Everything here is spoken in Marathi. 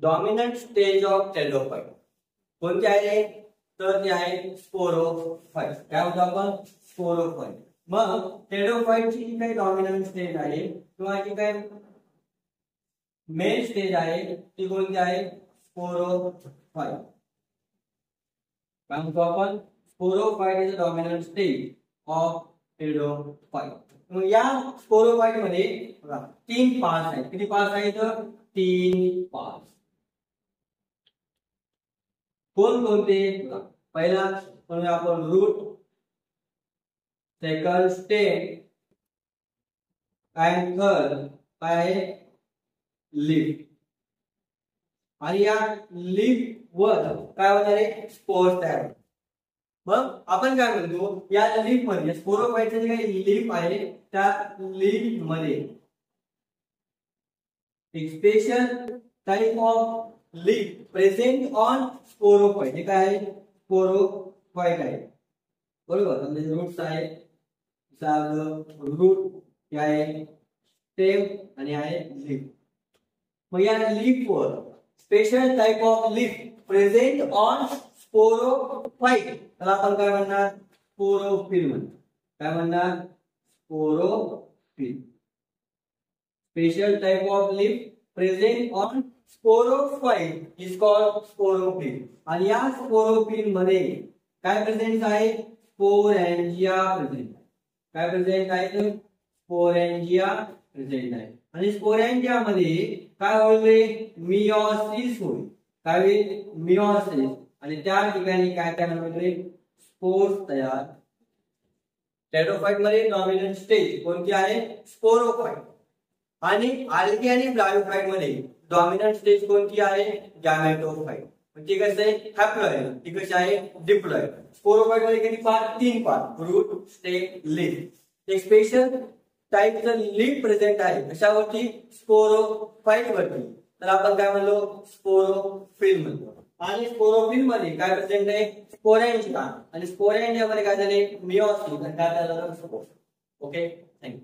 डॉमिनंट स्टेज ऑफ टेरिडोफाइट कोणती आहे तर ती आहे स्पोरोफाइट. काय म्हणतो आपण स्पोरोफाइट. मग टेरिडोफाइटची जी काही डॉमिनंट स्टेज आहे किंवा जी काही मेन स्टेज आहे ती कोणती आहे स्पोरोफाइट. काय म्हणतो आपण sporophyte is the dominant stage of pteridophyte. मग या स्पोरोफाइट मध्ये बघा 3 पार्ट आहेत. किती पार्ट आहेत 3 पार्ट. कोणते पहिला म्हणूया आपण root, second stem and third काय आहे लीफ. आणि या लीफ वर काय होणार आहे स्पोर्स तयार. मग आपण काय म्हणतो या लीफ मध्ये स्पोरोफाइटचे जे काही लीफ आहे त्या लीफ मध्ये एक special type of leaf present on sporophyte. हे काय आहे स्पोरोफाइट आहे बरोबर. म्हणजे रूट्स आहे रूट हे आहे स्टेम आणि आहे लीफ. मग या लीफ वर special type of leaf present on sporophyte त्याला आपण काय म्हणणार स्पोरोफिल म्हणणार. काय म्हणणार sporophyll. Special type of leaf present on sporophyte is called sporophyll. आणि या स्पोरोफिल मध्ये काय प्रेझेंट आहे स्पोरेंजिया प्रेझेंट. काय प्रेझेंट आहे स्पोरेंजिया प्रेझेंट आहे. आणि स्पोरेंजिया मध्ये काय होईल मियोसिस होईल. काय होईल मियोसिस. आणि त्या ठिकाणी काय काय होईल स्पोर्स तयार. टेरिडोफाइट मध्ये डॉमिनंट स्टेज कोणती आहे स्पोरोफाइट. आणि आल्गी आणि ब्रायोफाइट मध्ये डॉमिनंट स्टेज कोणती आहे गॅमेटोफाइट. ती कशी आहे हॅप्लॉइड. ती कशी आहे डिप्लॉइड. स्पोरोफाइट मध्ये किती part 3 part root stem leaf. एक स्पेशल टाइपचं लीफ प्रेझेंट आहे कशावरती स्पोरोफाइट वरती तर आपण काय म्हणलो स्पोरोफिल म्हणतो. आणि स्पोरोफिल मध्ये काय प्रेझेंट आहे स्पोरेंजिया. आणि स्पोरेंजिया मध्ये काय झाले मियोसिस आणि काय झालं स्पोर्स. Okay thank you.